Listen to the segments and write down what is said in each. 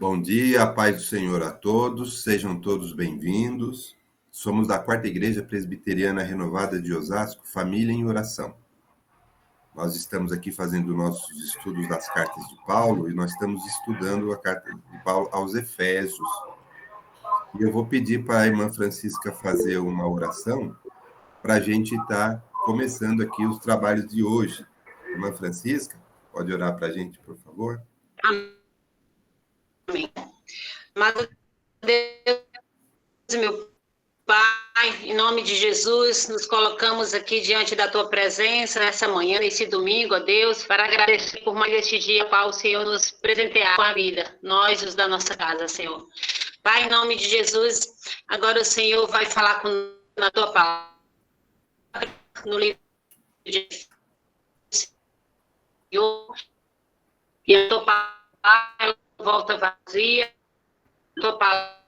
Bom dia, a paz do Senhor a todos, sejam todos bem-vindos. Somos da Quarta Igreja Presbiteriana Renovada de Osasco, Família em Oração. Nós estamos aqui fazendo nossos estudos das cartas de Paulo e nós estamos estudando a carta de Paulo aos Efésios. E eu vou pedir para a irmã Francisca fazer uma oração para a gente estar começando aqui os trabalhos de hoje. Irmã Francisca, pode orar para a gente, por favor? Amém. Amado Deus, meu Pai, em nome de Jesus, nos colocamos aqui diante da Tua presença nessa manhã, nesse domingo, ó Deus, para agradecer por mais este dia, Pai, o Senhor nos presentear com a vida, nós, os da nossa casa, Senhor. Pai, em nome de Jesus, agora o Senhor vai falar na Tua palavra, no livro de Senhor, e a Tua palavra volta vazia, a Tua palavra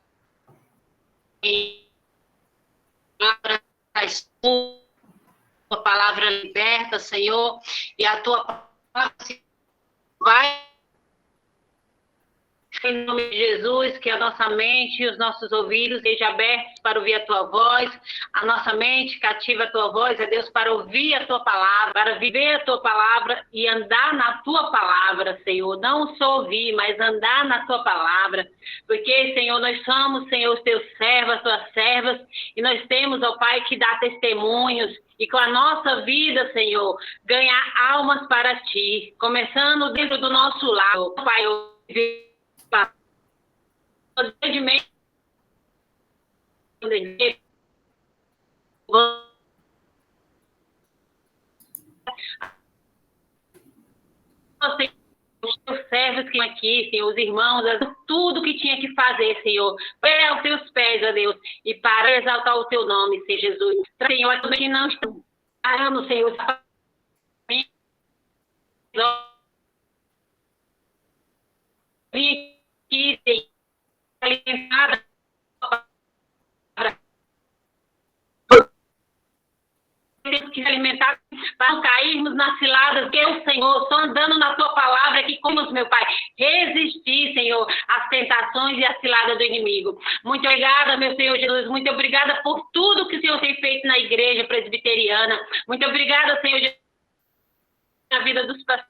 tua palavra liberta, Senhor, e a tua palavra vai em nome de Jesus, que a nossa mente e os nossos ouvidos sejam abertos para ouvir a tua voz, a nossa mente cativa a tua voz, é Deus, para ouvir a tua palavra, para viver a tua palavra e andar na tua palavra, Senhor. Não só ouvir, mas andar na tua palavra, porque, Senhor, nós somos, Senhor, os teus servos, as tuas servas, e nós temos, ó Pai, que dar testemunhos, e com a nossa vida, Senhor, ganhar almas para ti, começando dentro do nosso lar, Pai, eu de mente os teus servos que estão aqui, Senhor, os irmãos, tudo que tinha que fazer, Senhor, é aos teus pés, ó Deus, e para exaltar o teu nome, Senhor Jesus. Senhor, tudo que não estão parando, Senhor, vim aqui, Senhor, alimentada temos que alimentar para não cairmos nas ciladas que o Senhor, só andando na tua palavra que como meu Pai, resistir, Senhor, às tentações e às ciladas do inimigo. Muito obrigada, meu Senhor Jesus, muito obrigada por tudo que o Senhor tem feito na igreja presbiteriana. Muito obrigada, Senhor Jesus, na vida dos pastores,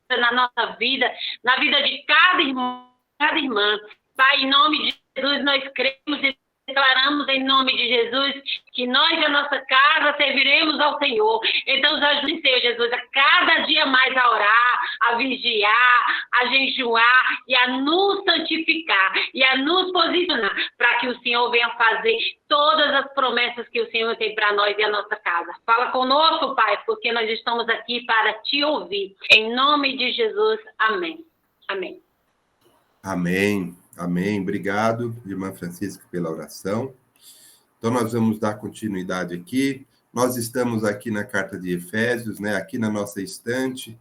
na nossa vida, na vida de cada irmão, cada irmã. Pai, em nome de Jesus, nós cremos e declaramos em nome de Jesus que nós e a nossa casa serviremos ao Senhor. Então, nos ajude, Senhor Jesus, a cada dia mais a orar, a vigiar, a jejuar e a nos santificar e a nos posicionar para que o Senhor venha fazer todas as promessas que o Senhor tem para nós e a nossa casa. Fala conosco, Pai, porque nós estamos aqui para te ouvir. Em nome de Jesus, amém. Amém. Amém. Amém. Obrigado, irmã Francisca, pela oração. Então, nós vamos dar continuidade aqui. Nós estamos aqui na carta de Efésios, né? Aqui na nossa estante.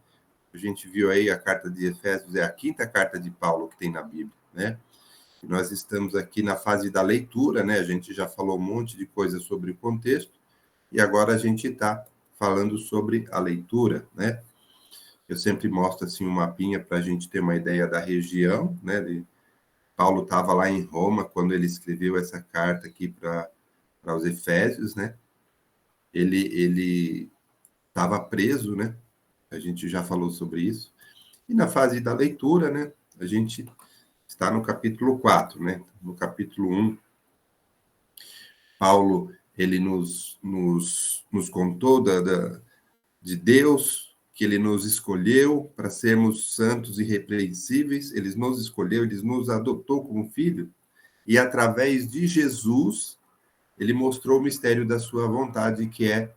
A gente viu aí a carta de Efésios, é a quinta carta de Paulo que tem na Bíblia, né? E nós estamos aqui na fase da leitura, né? A gente já falou um monte de coisa sobre o contexto, e agora a gente está falando sobre a leitura, né? Eu sempre mostro assim um mapinha para a gente ter uma ideia da região, né? Paulo estava lá em Roma quando ele escreveu essa carta aqui para os Efésios, né? Ele estava preso, né? A gente já falou sobre isso. E na fase da leitura, né? A gente está no capítulo 4, né? No capítulo 1, Paulo, ele nos contou de Deus, que ele nos escolheu para sermos santos e irrepreensíveis, ele nos escolheu, ele nos adotou como filho, e através de Jesus, ele mostrou o mistério da sua vontade, que é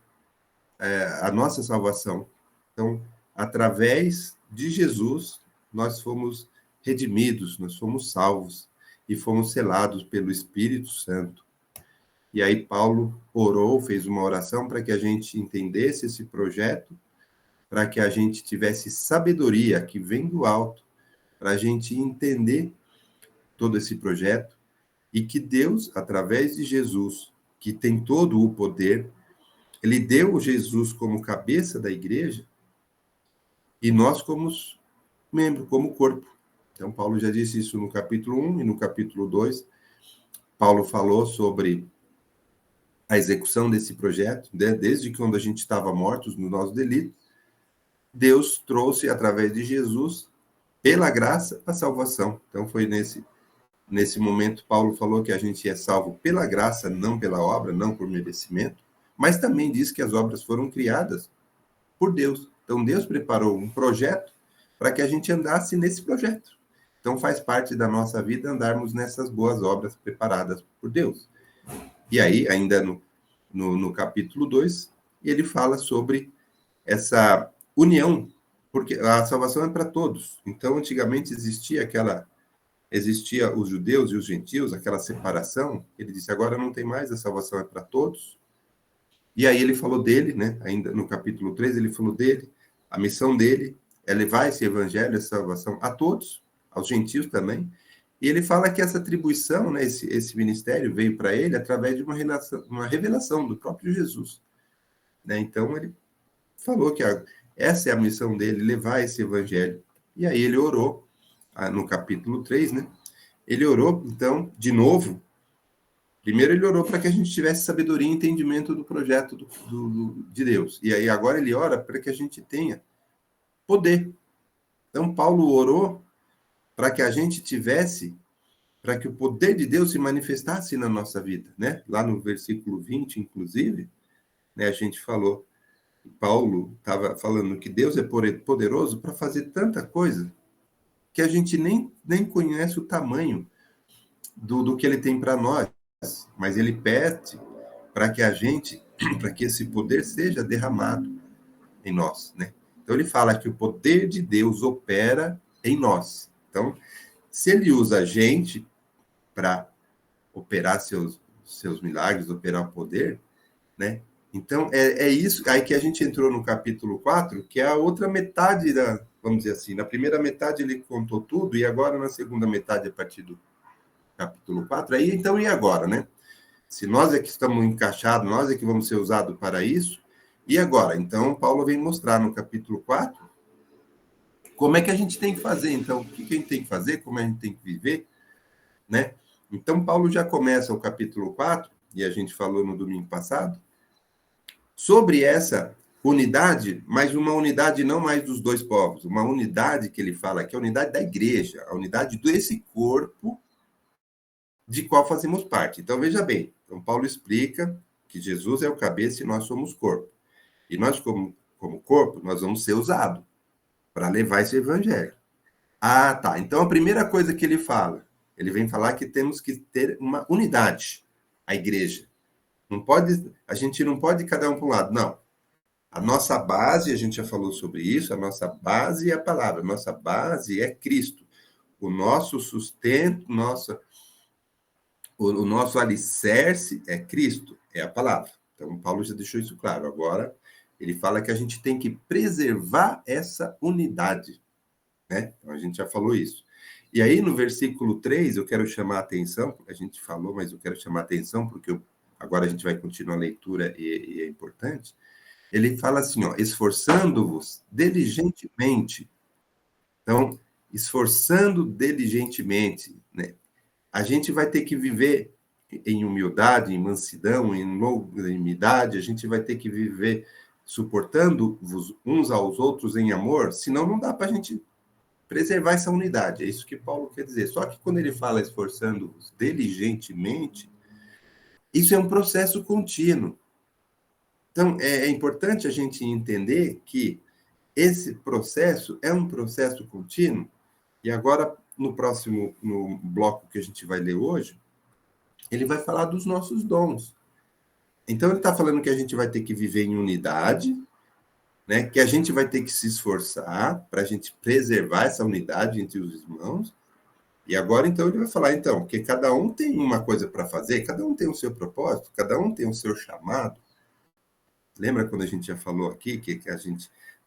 a nossa salvação. Então, através de Jesus, nós fomos redimidos, nós fomos salvos, e fomos selados pelo Espírito Santo. E aí Paulo orou, fez uma oração para que a gente entendesse esse projeto, para que a gente tivesse sabedoria que vem do alto, para a gente entender todo esse projeto, e que Deus, através de Jesus, que tem todo o poder, ele deu Jesus como cabeça da igreja, e nós como membro, como corpo. Então, Paulo já disse isso no capítulo 1 e no capítulo 2. Paulo falou sobre a execução desse projeto, né? Desde quando a gente estava mortos no nosso delito, Deus trouxe, através de Jesus, pela graça, a salvação. Então, foi nesse momento, Paulo falou que a gente é salvo pela graça, não pela obra, não por merecimento, mas também diz que as obras foram criadas por Deus. Então, Deus preparou um projeto para que a gente andasse nesse projeto. Então, faz parte da nossa vida andarmos nessas boas obras preparadas por Deus. E aí, ainda no capítulo 2, ele fala sobre essa união, porque a salvação é para todos. Então, antigamente existia os judeus e os gentios, aquela separação. Ele disse, agora não tem mais, a salvação é para todos. E aí ele falou dele, né? Ainda no capítulo 3, ele falou dele, a missão dele é levar esse evangelho, essa salvação a todos, aos gentios também. E ele fala que essa atribuição, né, esse ministério veio para ele através de uma revelação do próprio Jesus. Né? Então, ele falou que essa é a missão dele, levar esse evangelho. E aí ele orou, no capítulo 3, né? Ele orou, então, de novo. Primeiro ele orou para que a gente tivesse sabedoria e entendimento do projeto de Deus. E aí agora ele ora para que a gente tenha poder. Então, Paulo orou para que a gente tivesse, para que o poder de Deus se manifestasse na nossa vida, né? Lá no versículo 20, inclusive, né, a gente falou, Paulo estava falando que Deus é poderoso para fazer tanta coisa que a gente nem conhece o tamanho do que ele tem para nós, mas ele pede para que para que esse poder seja derramado em nós, né? Então ele fala que o poder de Deus opera em nós. Então, se ele usa a gente para operar seus milagres, operar o poder, né? Então, é isso aí que a gente entrou no capítulo 4, que é a outra metade vamos dizer assim, na primeira metade ele contou tudo, e agora na segunda metade, a partir do capítulo 4, aí então e agora, né? Se nós é que estamos encaixados, nós é que vamos ser usados para isso, e agora? Então, Paulo vem mostrar no capítulo 4 como é que a gente tem que fazer, então, o que a gente tem que fazer, como a gente tem que viver, né? Então, Paulo já começa o capítulo 4, e a gente falou no domingo passado, sobre essa unidade, mas uma unidade não mais dos dois povos, uma unidade que ele fala que é a unidade da igreja, a unidade desse corpo de qual fazemos parte. Então, veja bem, então Paulo explica que Jesus é o cabeça e nós somos corpo. E nós, como corpo, nós vamos ser usados para levar esse evangelho. Ah, tá. Então, a primeira coisa que ele fala, ele vem falar que temos que ter uma unidade, a igreja. A gente não pode cada um para um lado, não. A nossa base, a gente já falou sobre isso, a nossa base é a palavra, a nossa base é Cristo. O nosso sustento, o nosso alicerce é Cristo, é a palavra. Então, Paulo já deixou isso claro. Agora, ele fala que a gente tem que preservar essa unidade, né? Então, a gente já falou isso. E aí, no versículo 3, eu quero chamar a atenção, a gente falou, mas eu quero chamar a atenção, porque agora a gente vai continuar a leitura e é importante. Ele fala assim, ó, esforçando-vos diligentemente. Então, esforçando diligentemente, né? A gente vai ter que viver em humildade, em mansidão, em longanimidade, a gente vai ter que viver suportando-vos uns aos outros em amor, senão não dá para a gente preservar essa unidade. É isso que Paulo quer dizer. Só que quando ele fala esforçando-vos diligentemente, isso é um processo contínuo. Então, é importante a gente entender que esse processo é um processo contínuo, e agora, no bloco que a gente vai ler hoje, ele vai falar dos nossos dons. Então, ele está falando que a gente vai ter que viver em unidade, né? Que a gente vai ter que se esforçar para a gente preservar essa unidade entre os irmãos. E agora, então, ele vai falar, então, que cada um tem uma coisa para fazer, cada um tem o seu propósito, cada um tem o seu chamado. Lembra quando a gente já falou aqui que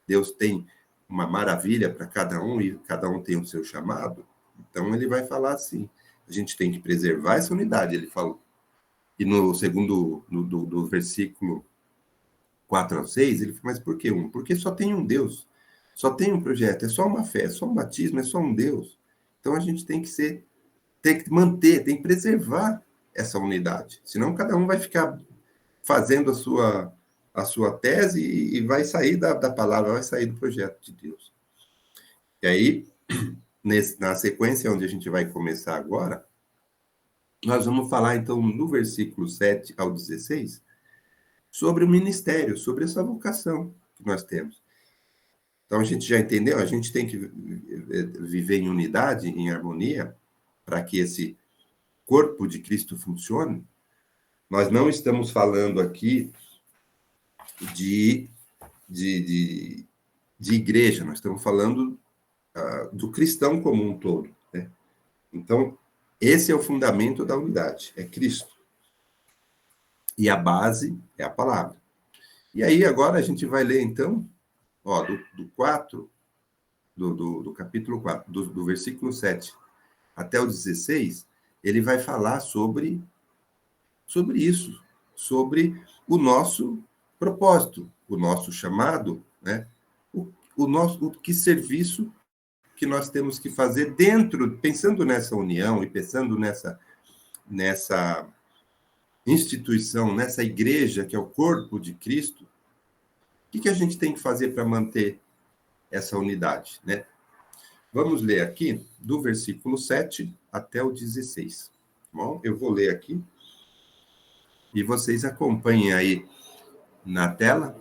Deus tem uma maravilha para cada um e cada um tem o seu chamado? Então, ele vai falar assim, a gente tem que preservar essa unidade, ele falou. E no segundo, do versículo 4 ao 6, ele fala, mas por que um? Porque só tem um Deus, só tem um projeto, é só uma fé, é só um batismo, é só um Deus. Então, a gente tem que manter, tem que preservar essa unidade. Senão, cada um vai ficar fazendo a sua tese e vai sair da palavra, vai sair do projeto de Deus. E aí, na sequência onde a gente vai começar agora, nós vamos falar, então, no versículo 7 ao 16, sobre o ministério, sobre essa vocação que nós temos. Então, a gente já entendeu, a gente tem que viver em unidade, em harmonia, para que esse corpo de Cristo funcione. Nós não estamos falando aqui de igreja, nós estamos falando do cristão como um todo, né? Então, esse é o fundamento da unidade, é Cristo. E a base é a palavra. E aí, agora, a gente vai ler, então, do capítulo 4, do versículo 7 até o 16, ele vai falar sobre isso, sobre o nosso propósito, o nosso chamado, né? O que serviço que nós temos que fazer pensando nessa união e pensando nessa instituição, nessa igreja que é o corpo de Cristo, o que a gente tem que fazer para manter essa unidade, né? Vamos ler aqui do versículo 7 até o 16. Bom, eu vou ler aqui e vocês acompanhem aí na tela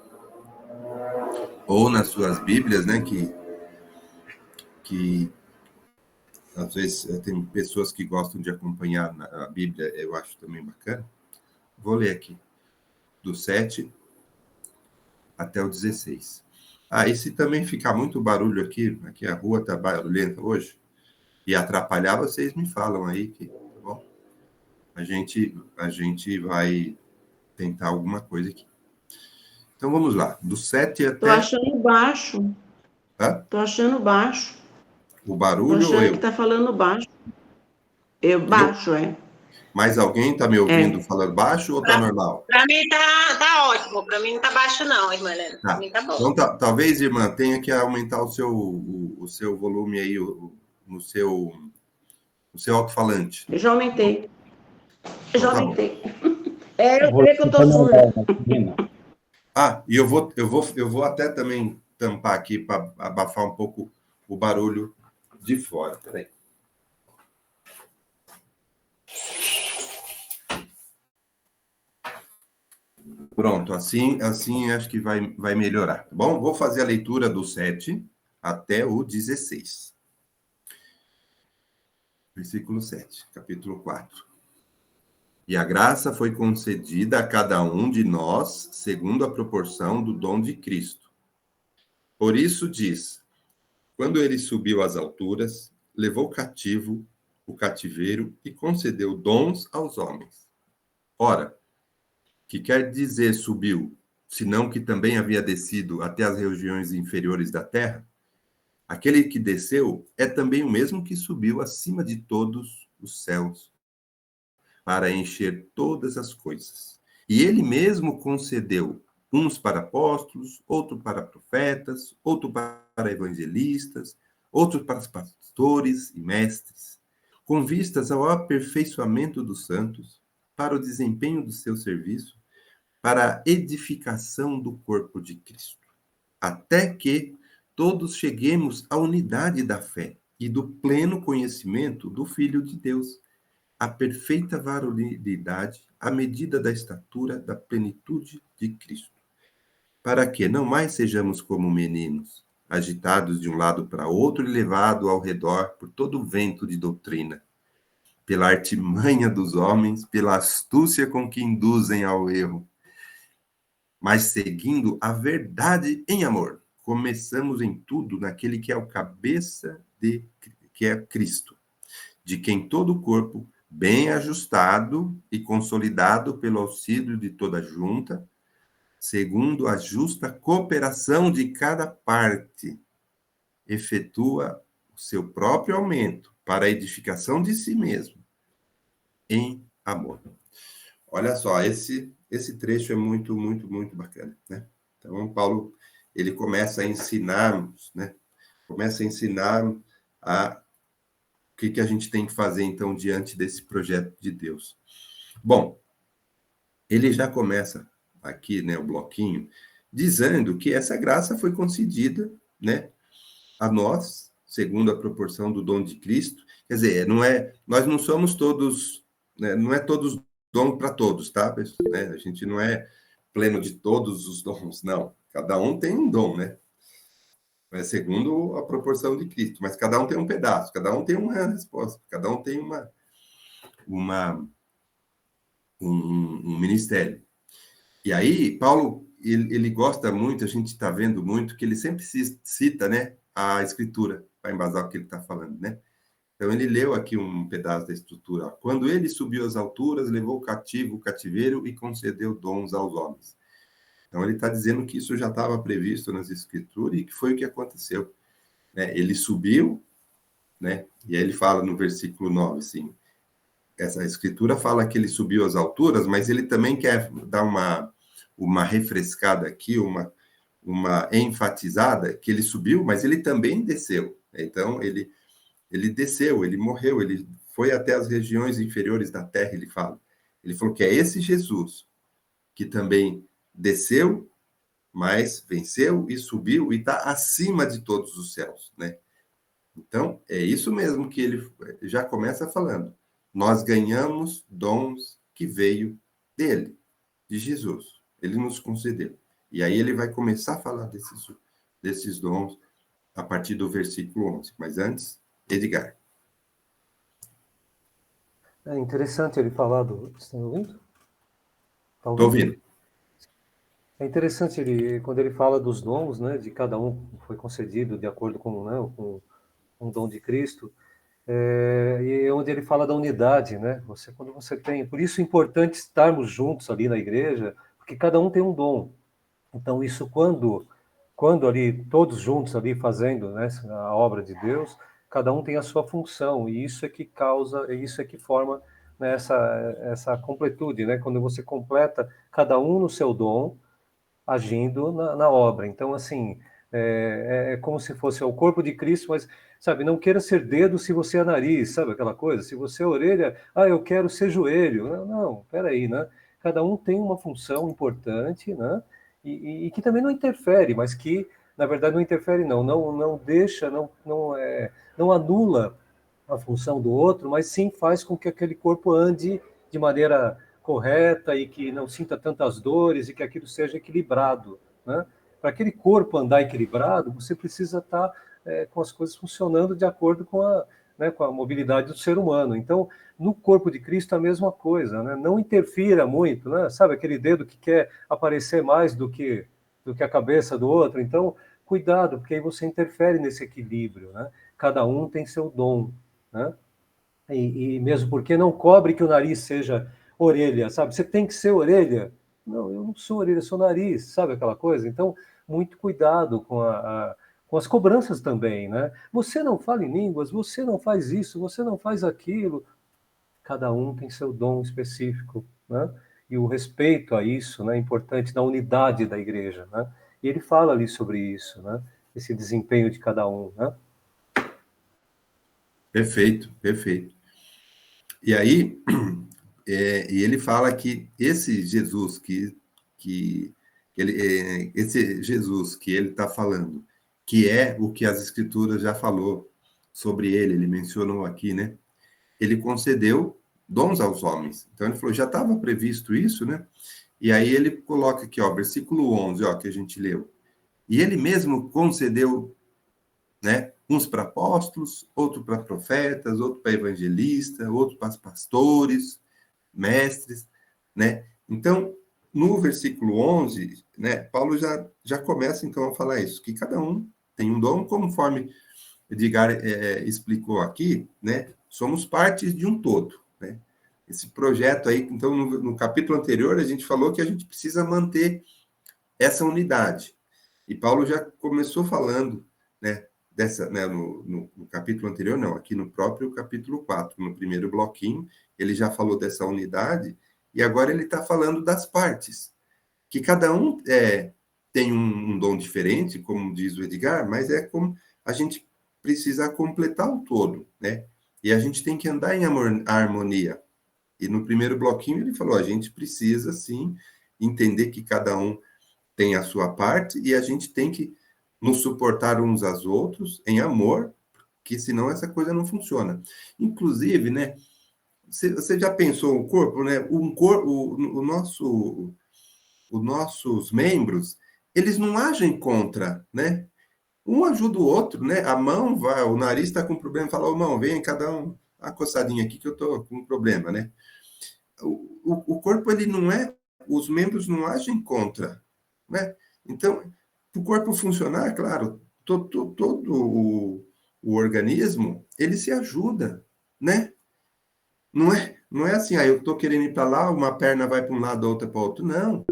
ou nas suas Bíblias, né, que às vezes tem pessoas que gostam de acompanhar a Bíblia, eu acho também bacana. Vou ler aqui, do 7 até o 16. E se também ficar muito barulho aqui a rua está barulhenta hoje, e atrapalhar, vocês me falam aí, tá bom? A gente vai tentar alguma coisa aqui. Então, vamos lá, do 7 até... Tô achando baixo. Hã? Tô achando baixo. O barulho Tô achando ou eu? que tá falando baixo. Baixo, é. Mas alguém está me ouvindo falando baixo ou está normal? Para mim tá ótimo. Para mim não tá baixo, não, irmã Helena. Para mim tá bom. Então, talvez, irmã, tenha que aumentar o seu volume aí no seu alto-falante. Eu já aumentei. Então, tá aumentei. Eu creio que eu tô surda. E eu vou até também tampar aqui para abafar um pouco o barulho de fora. Peraí. Pronto, assim acho que vai melhorar, tá bom? Vou fazer a leitura do 7 até o 16. Versículo 7, capítulo 4. E a graça foi concedida a cada um de nós, segundo a proporção do dom de Cristo. Por isso diz, quando ele subiu às alturas, levou cativo o cativeiro e concedeu dons aos homens. Ora, que quer dizer subiu, senão que também havia descido até as regiões inferiores da terra? Aquele que desceu é também o mesmo que subiu acima de todos os céus, para encher todas as coisas. E ele mesmo concedeu uns para apóstolos, outros para profetas, outros para evangelistas, outros para pastores e mestres, com vistas ao aperfeiçoamento dos santos, para o desempenho do seu serviço, para a edificação do corpo de Cristo, até que todos cheguemos à unidade da fé e do pleno conhecimento do Filho de Deus, à perfeita varonilidade, à medida da estatura da plenitude de Cristo, para que não mais sejamos como meninos, agitados de um lado para outro e levados ao redor por todo o vento de doutrina, pela artimanha dos homens, pela astúcia com que induzem ao erro, mas seguindo a verdade em amor. Começamos em tudo naquele que é o cabeça que é Cristo, de quem todo o corpo, bem ajustado e consolidado pelo auxílio de toda junta, segundo a justa cooperação de cada parte, efetua o seu próprio aumento para a edificação de si mesmo, em amor. Olha só, esse trecho é muito, muito, muito bacana, né? Então, Paulo, ele começa a ensinar-nos, né? Começa a ensinar a que a gente tem que fazer, então, diante desse projeto de Deus? Bom, ele já começa aqui, né, o bloquinho, dizendo que essa graça foi concedida, né, a nós, segundo a proporção do dom de Cristo. Quer dizer, nós não somos todos, né, não é todos dom para todos, tá? Né? A gente não é pleno de todos os dons, não. Cada um tem um dom, né? É segundo a proporção de Cristo, mas cada um tem um pedaço, cada um tem uma resposta, cada um tem um ministério. E aí, Paulo, ele gosta muito, a gente está vendo muito, que ele sempre cita, né, a Escritura, para embasar o que ele está falando, né? Então, ele leu aqui um pedaço da Escritura. Quando ele subiu às alturas, levou cativo o cativeiro e concedeu dons aos homens. Então, ele está dizendo que isso já estava previsto nas Escrituras e que foi o que aconteceu, né? Ele subiu, né? E aí ele fala no versículo 9, assim, essa Escritura fala que ele subiu às alturas, mas ele também quer dar uma refrescada aqui, uma enfatizada, que ele subiu, mas ele também desceu. Então, ele desceu, ele morreu, ele foi até as regiões inferiores da terra, ele fala. Ele falou que é esse Jesus que também desceu, mas venceu e subiu e está acima de todos os céus, né? Então, é isso mesmo que ele já começa falando. Nós ganhamos dons que veio dele, de Jesus. Ele nos concedeu. E aí ele vai começar a falar desses dons a partir do versículo 11. Mas antes, Edgar. É interessante ele falar do... Estão ouvindo? Estou ouvindo. É interessante quando ele fala dos dons, né, de cada um foi concedido de acordo com, né, com um dom de Cristo, e onde ele fala da unidade, né? Quando você tem, por isso é importante estarmos juntos ali na igreja, porque cada um tem um dom. Então isso quando ali todos juntos ali fazendo, né, a obra de Deus, cada um tem a sua função e isso é que causa, isso é que forma, né, essa completude, né? Quando você completa cada um no seu dom, agindo na obra. Então, assim, é como se fosse o corpo de Cristo, mas, sabe, não queira ser dedo se você é nariz, sabe aquela coisa? Se você é orelha, eu quero ser joelho. Não, peraí, né? Cada um tem uma função importante, né? E que também não interfere, mas que, na verdade, não interfere, não deixa, não anula a função do outro, mas sim faz com que aquele corpo ande de maneira correta e que não sinta tantas dores e que aquilo seja equilibrado, né? Para aquele corpo andar equilibrado, você precisa estar com as coisas funcionando de acordo com a mobilidade do ser humano. Então, no corpo de Cristo, a mesma coisa, né? Não interfira muito, né? Sabe aquele dedo que quer aparecer mais do que a cabeça do outro? Então, cuidado, porque aí você interfere nesse equilíbrio, né? Cada um tem seu dom, né? E mesmo porque não cobre que o nariz seja orelha, sabe? Você tem que ser orelha. Não, eu não sou orelha, eu sou nariz, sabe aquela coisa? Então, muito cuidado com as cobranças também, né? Você não fala em línguas, você não faz isso, você não faz aquilo. Cada um tem seu dom específico, né? E o respeito a isso, né, é importante na unidade da igreja, né? E ele fala ali sobre isso, né? Esse desempenho de cada um, né? Perfeito, perfeito. E aí, e ele fala que esse Jesus esse Jesus que ele está falando, que é o que as Escrituras já falou sobre ele mencionou aqui, né? Ele concedeu dons aos homens. Então, ele falou, já estava previsto isso, né? E aí ele coloca aqui, ó, versículo 11, ó, que a gente leu. E ele mesmo concedeu, né? Uns para apóstolos, outros para profetas, outros para evangelistas, outros para pastores, mestres, né? Então, no versículo 11, né, Paulo já começa, então, a falar isso, que cada um tem um dom, conforme Edgar explicou aqui, né? Somos partes de um todo, né? Esse projeto aí, então, no capítulo anterior, a gente falou que a gente precisa manter essa unidade. E Paulo já começou falando, né, no capítulo anterior, não, aqui no próprio capítulo 4, no primeiro bloquinho, ele já falou dessa unidade, e agora ele está falando das partes, que cada um tem um dom diferente, como diz o Edgar, mas é como a gente precisa completar o todo, né? E a gente tem que andar em harmonia. E no primeiro bloquinho ele falou, a gente precisa, sim, entender que cada um tem a sua parte e a gente tem que nos suportar uns aos outros em amor, porque senão essa coisa não funciona. Inclusive, né, você já pensou o corpo, né? Os nossos membros, eles não agem contra, né? Um ajuda o outro, né? A mão vai, o nariz está com problema, fala, ô mão, vem cada um, uma coçadinha aqui que eu tô com um problema, né? O corpo, ele não é, os membros não agem contra, né? Então, para o corpo funcionar, claro, todo o organismo, ele se ajuda, né? Não é assim, eu estou querendo ir para lá, uma perna vai para um lado, a outra para o outro, não,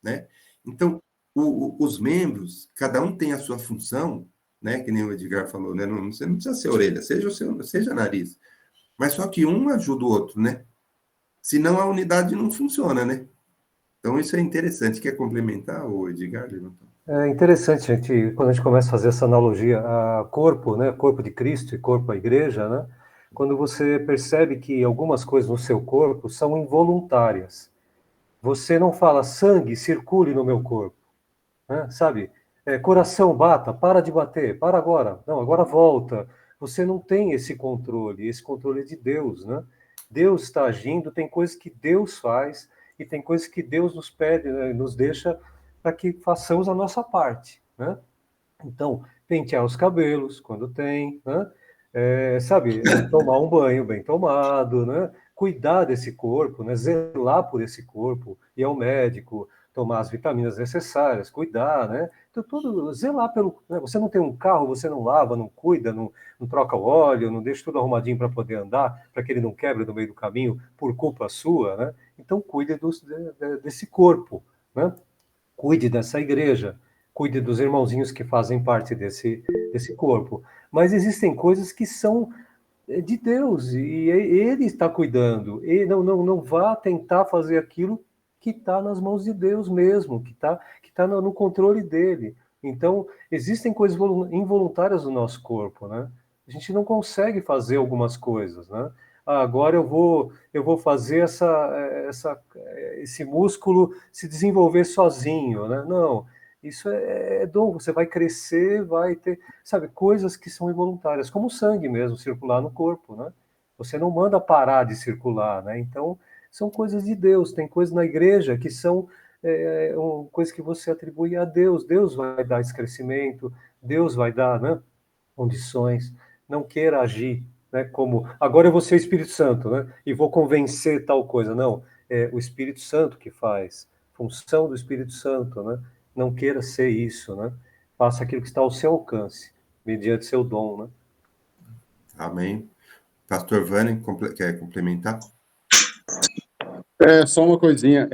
né? Então, os membros, cada um tem a sua função, né? Que nem o Edgar falou, né? Você não precisa ser orelha, seja nariz. Mas só que um ajuda o outro, né? Senão a unidade não funciona, né? Então isso é interessante. Quer complementar, o Edgar? É interessante, gente, quando a gente começa a fazer essa analogia a corpo, né? Corpo de Cristo e corpo à igreja, né? Quando você percebe que algumas coisas no seu corpo são involuntárias. Você não fala, sangue, circule no meu corpo. Né? Sabe? Coração, bata, para de bater, para agora. Não, agora volta. Você não tem esse controle é de Deus, né? Deus está agindo, tem coisas que Deus faz e tem coisas que Deus nos pede, né? Nos deixa para que façamos a nossa parte, né? Então, pentear os cabelos quando tem, né? Sabe, tomar um banho bem tomado, né? Cuidar desse corpo, né? Zelar por esse corpo, ir ao médico, tomar as vitaminas necessárias, cuidar, né? Então, tudo, zelar pelo... Né? Você não tem um carro, você não lava, não cuida, não troca o óleo, não deixa tudo arrumadinho para poder andar, para que ele não quebre no meio do caminho por culpa sua, né? Então, cuide desse corpo, né? Cuide dessa igreja, cuide dos irmãozinhos que fazem parte desse corpo. Mas existem coisas que são de Deus, e Ele está cuidando. E não vá tentar fazer aquilo que está nas mãos de Deus mesmo, que tá no controle dele. Então, existem coisas involuntárias do nosso corpo, né? A gente não consegue fazer algumas coisas, né? Agora eu vou fazer esse músculo se desenvolver sozinho, né? Não, isso é dom, você vai crescer, vai ter, sabe, coisas que são involuntárias, como o sangue mesmo, circular no corpo, né? Você não manda parar de circular, né? Então, são coisas de Deus, tem coisas na igreja que são coisas que você atribui a Deus, Deus vai dar esse crescimento, Deus vai dar, né, condições, não queira agir, né, como, agora eu vou ser o Espírito Santo, né, e vou convencer tal coisa, não, é o Espírito Santo que faz, função do Espírito Santo, né, não queira ser isso, né, faça aquilo que está ao seu alcance, mediante seu dom, né. Amém. Pastor Vânia, quer complementar? Só uma coisinha.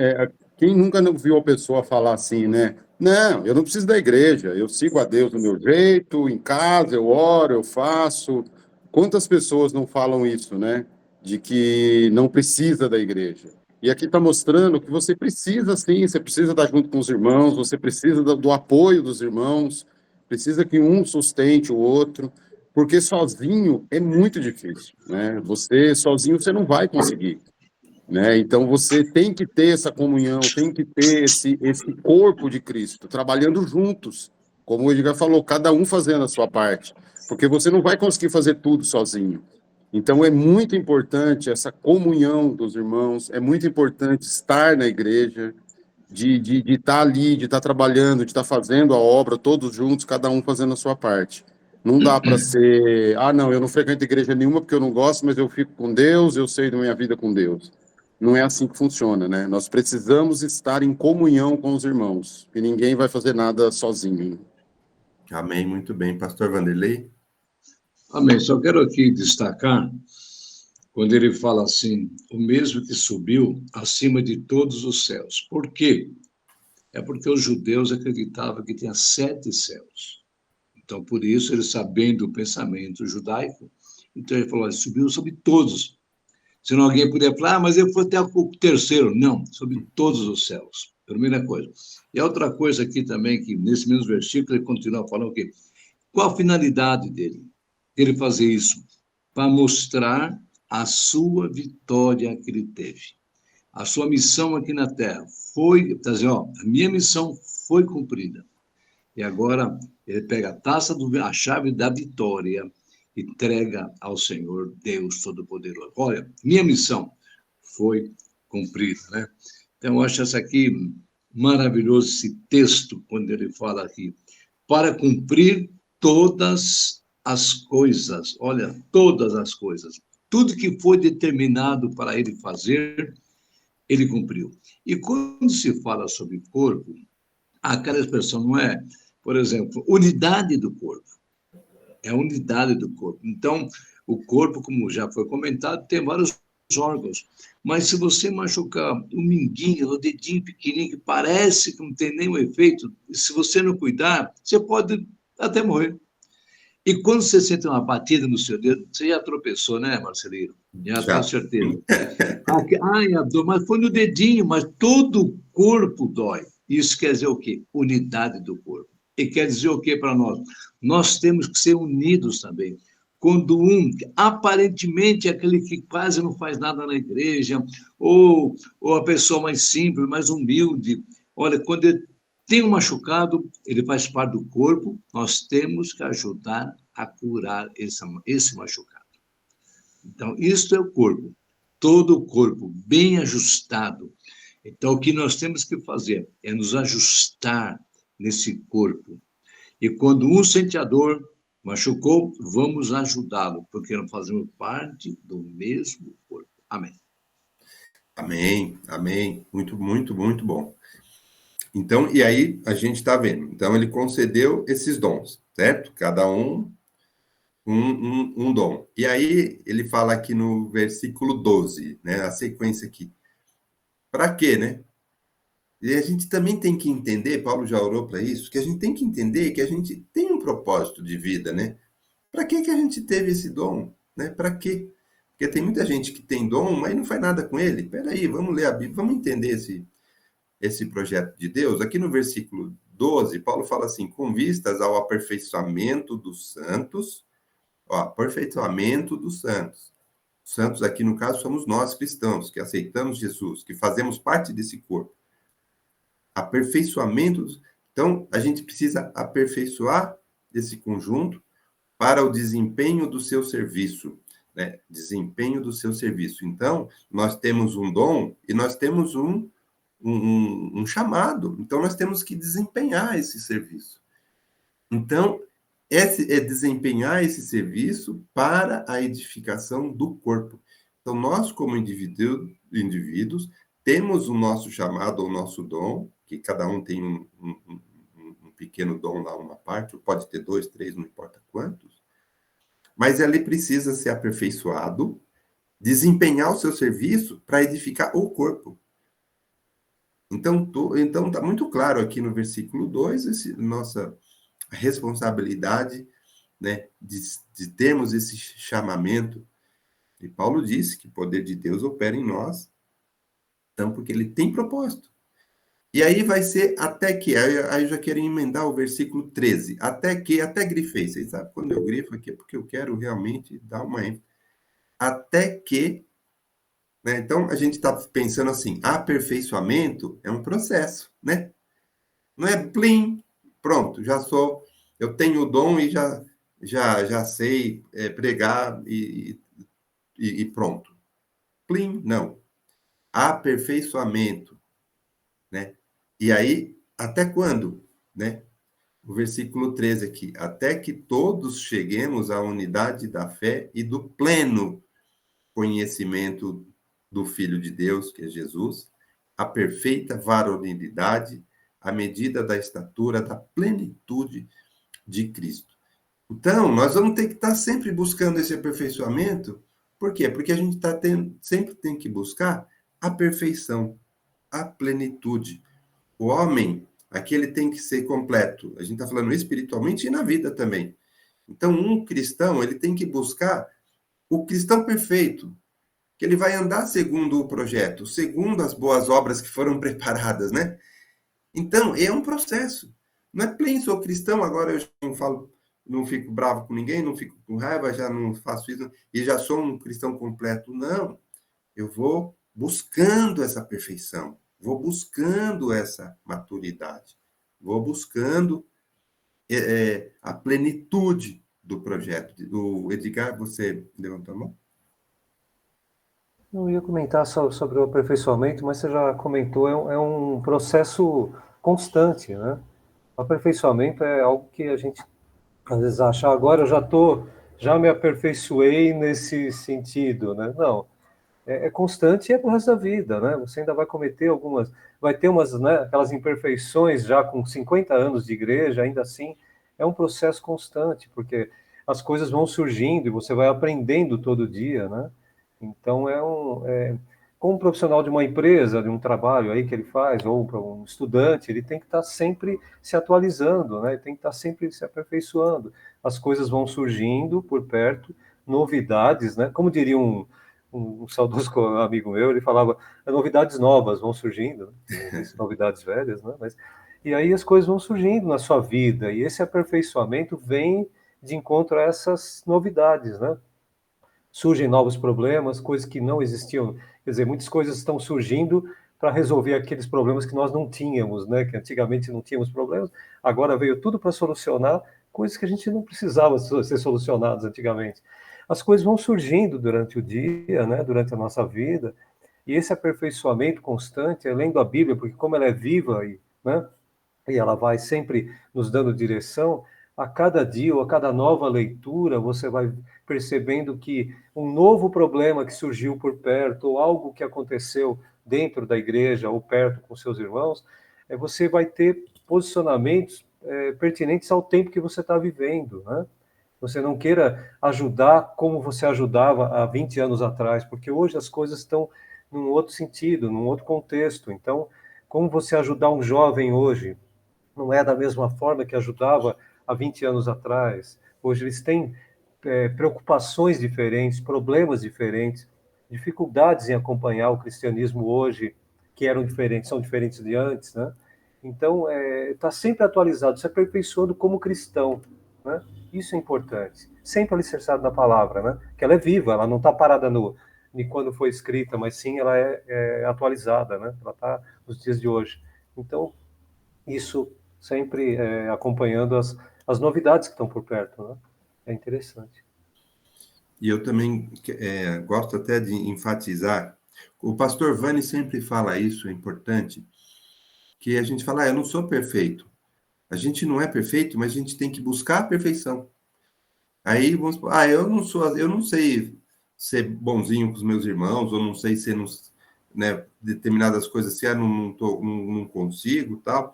Quem nunca não viu a pessoa falar assim, né? Não, eu não preciso da igreja, eu sigo a Deus do meu jeito, em casa eu oro, eu faço. Quantas pessoas não falam isso, né? De que não precisa da igreja. E aqui está mostrando que você precisa sim, você precisa estar junto com os irmãos, você precisa do apoio dos irmãos, precisa que um sustente o outro, porque sozinho é muito difícil, né? Sozinho você não vai conseguir. Né? Então você tem que ter essa comunhão, tem que ter esse corpo de Cristo, trabalhando juntos, como o Edgar falou, cada um fazendo a sua parte, porque você não vai conseguir fazer tudo sozinho. Então é muito importante essa comunhão dos irmãos, é muito importante estar na igreja, de estar ali, de estar trabalhando, de estar fazendo a obra, todos juntos, cada um fazendo a sua parte. Não dá para ser, não, eu não frequento igreja nenhuma porque eu não gosto, mas eu fico com Deus, eu sei da minha vida com Deus. Não é assim que funciona, né? Nós precisamos estar em comunhão com os irmãos, e ninguém vai fazer nada sozinho. Amém, muito bem. Pastor Vanderlei? Amém. Só quero aqui destacar, quando ele fala assim, o mesmo que subiu acima de todos os céus. Por quê? É porque os judeus acreditavam que tinha 7 céus. Então, por isso, eles sabendo o pensamento judaico, então ele falou, subiu sobre todos. Senão alguém poderia falar, mas eu fui até o terceiro. Não, sobre todos os céus. Primeira coisa. E a outra coisa aqui também, que nesse mesmo versículo ele continua falando o quê? Qual a finalidade dele? Ele fazer isso? para mostrar a sua vitória que ele teve. A sua missão aqui na Terra foi, está dizendo, ó, a minha missão foi cumprida. E agora ele pega a taça, a chave da vitória, e entrega ao Senhor Deus Todo-Poderoso. Olha, minha missão foi cumprida, né? Então, eu acho essa aqui maravilhoso, esse texto, quando ele fala aqui, para cumprir todas as coisas, olha, todas as coisas, tudo que foi determinado para ele fazer, ele cumpriu. E quando se fala sobre corpo, aquela expressão não é, por exemplo, unidade do corpo, é a unidade do corpo. Então, o corpo, como já foi comentado, tem vários órgãos, mas se você machucar o minguinho, o dedinho pequenininho, que parece que não tem nenhum efeito, se você não cuidar, você pode até morrer. E quando você sente uma batida no seu dedo, você já tropeçou, né, Marcelino? Já tenho certeza. Ai, a dor, mas foi no dedinho, mas todo o corpo dói. Isso quer dizer o quê? Unidade do corpo. E quer dizer o quê para nós? Nós temos que ser unidos também. Quando aparentemente, aquele que quase não faz nada na igreja, ou a pessoa mais simples, mais humilde, olha, quando ele tem um machucado, ele faz parte do corpo, nós temos que ajudar a curar esse machucado. Então, isso é o corpo, todo o corpo bem ajustado. Então, o que nós temos que fazer é nos ajustar nesse corpo. E quando um sente a dor, machucou, vamos ajudá-lo, porque nós fazemos parte do mesmo corpo. Amém. Amém, amém. Muito, muito, muito bom. Então, e aí a gente está vendo. Então, ele concedeu esses dons, certo? Cada um dom. E aí, ele fala aqui no versículo 12, né? A sequência aqui. Para quê, né? E a gente também tem que entender, Paulo já orou para isso, que a gente tem que entender que a gente tem um propósito de vida, né? Para que a gente teve esse dom? Né? Para quê? Porque tem muita gente que tem dom, mas não faz nada com ele. Espera aí, vamos ler a Bíblia, vamos entender esse projeto de Deus. Aqui no versículo 12, Paulo fala assim, com vistas ao aperfeiçoamento dos santos, ó, aperfeiçoamento dos santos. Santos aqui, no caso, somos nós cristãos, que aceitamos Jesus, que fazemos parte desse corpo. Aperfeiçoamento. Então, a gente precisa aperfeiçoar esse conjunto para o desempenho do seu serviço, né? Desempenho do seu serviço. Então, nós temos um dom e nós temos um chamado. Então, nós temos que desempenhar esse serviço. Então, é desempenhar esse serviço para a edificação do corpo. Então, nós, como indivíduos, temos o nosso chamado, o nosso dom, que cada um tem um pequeno dom lá, uma parte, pode ter 2, 3, não importa quantos, mas ele precisa ser aperfeiçoado, desempenhar o seu serviço para edificar o corpo. Então, está muito claro aqui no versículo 2, nossa responsabilidade, né, de termos esse chamamento. E Paulo disse que o poder de Deus opera em nós, então, porque ele tem propósito. E aí vai ser até que, aí eu já quero emendar o versículo 13, até grifei, vocês sabem quando eu grifo aqui, é porque eu quero realmente dar uma ênfase. Até que, né, então a gente está pensando assim, aperfeiçoamento é um processo, né? Não é plim, pronto, eu tenho o dom e já sei pregar e pronto. Plim, não. Aperfeiçoamento, né? E aí, até quando, né? O versículo 13 aqui, até que todos cheguemos à unidade da fé e do pleno conhecimento do Filho de Deus, que é Jesus, a perfeita varonilidade, à medida da estatura da plenitude de Cristo. Então, nós vamos ter que estar sempre buscando esse aperfeiçoamento. Por quê? Porque a gente sempre tem que buscar a perfeição, a plenitude. O homem, aqui ele tem que ser completo. A gente está falando espiritualmente e na vida também. Então, um cristão, ele tem que buscar o cristão perfeito, que ele vai andar segundo o projeto, segundo as boas obras que foram preparadas, né? Então, é um processo. Não é pleno, sou cristão, agora eu já não falo não fico bravo com ninguém, não fico com raiva, já não faço isso, e já sou um cristão completo. Não, eu vou buscando essa perfeição, vou buscando essa maturidade, vou buscando a plenitude do projeto. O Edgar, você levantou a mão? Eu ia comentar sobre o aperfeiçoamento, mas você já comentou, é um processo constante, né? O aperfeiçoamento é algo que a gente às vezes acha, agora eu já me aperfeiçoei nesse sentido, né? Não, é constante e é pro resto da vida, né? Você ainda vai cometer vai ter umas, né, aquelas imperfeições já com 50 anos de igreja, ainda assim, é um processo constante, porque as coisas vão surgindo e você vai aprendendo todo dia, né? Então, como um profissional de uma empresa, de um trabalho aí que ele faz, ou para um estudante, ele tem que estar sempre se atualizando, né? Ele tem que estar sempre se aperfeiçoando. As coisas vão surgindo por perto, novidades, né? Como diria um saudoso amigo meu, ele falava, novidades novas vão surgindo, né? Novidades velhas, né? E aí as coisas vão surgindo na sua vida, e esse aperfeiçoamento vem de encontro a essas novidades, né? Surgem novos problemas, coisas que não existiam, quer dizer, muitas coisas estão surgindo para resolver aqueles problemas que nós não tínhamos, né? Que antigamente não tínhamos problemas, agora veio tudo para solucionar coisas que a gente não precisava ser solucionadas antigamente. As coisas vão surgindo durante o dia, né? Durante a nossa vida, e esse aperfeiçoamento constante, lendo a Bíblia, porque como ela é viva, né? E ela vai sempre nos dando direção, a cada dia ou a cada nova leitura, você vai percebendo que um novo problema que surgiu por perto, ou algo que aconteceu dentro da igreja ou perto com seus irmãos, você vai ter posicionamentos pertinentes ao tempo que você está vivendo, né? Você não queira ajudar como você ajudava há 20 anos atrás, porque hoje as coisas estão num outro sentido, num outro contexto. Então, como você ajudar um jovem hoje não é da mesma forma que ajudava há 20 anos atrás. Hoje eles têm preocupações diferentes, problemas diferentes, dificuldades em acompanhar o cristianismo hoje, que eram diferentes, são diferentes de antes, né? Então, está sempre atualizado, se aperfeiçoando como cristão, né? Isso é importante. Sempre alicerçado na palavra, né? Que ela é viva, ela não está parada de quando foi escrita, mas sim ela é atualizada, né? Ela está nos dias de hoje. Então, isso sempre acompanhando as novidades que estão por perto, né? É interessante. E eu também gosto até de enfatizar, o pastor Vani sempre fala isso, é importante, que a gente fala, eu não sou perfeito. A gente não é perfeito, mas a gente tem que buscar a perfeição. Aí vamos supor, eu não sei ser bonzinho com os meus irmãos, ou não sei ser, né, determinadas coisas, se eu não consigo, tal.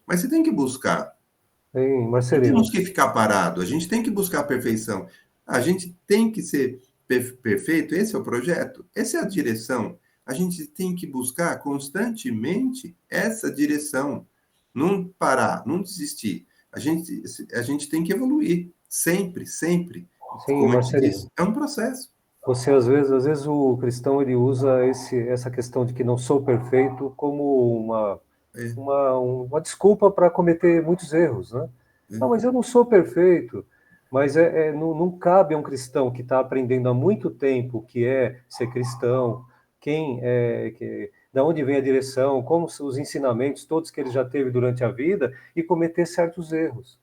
Mas você tem que buscar. Sim, Não Marcelino. temos que ficar parado. A gente tem que buscar a perfeição. A gente tem que ser perfeito. Esse é o projeto. Essa é a direção. A gente tem que buscar constantemente essa direção. Não parar, não desistir. A gente tem que evoluir. Sempre, sempre. Sim, Como a gente Marcelino. diz, é um processo. Você, às vezes o cristão, ele usa essa questão de que não sou perfeito como uma desculpa para cometer muitos erros, né? Não, mas eu não sou perfeito. Mas não cabe a um cristão que está aprendendo há muito tempo o que é ser cristão, da onde vem a direção, como os ensinamentos todos que ele já teve durante a vida, e cometer certos erros,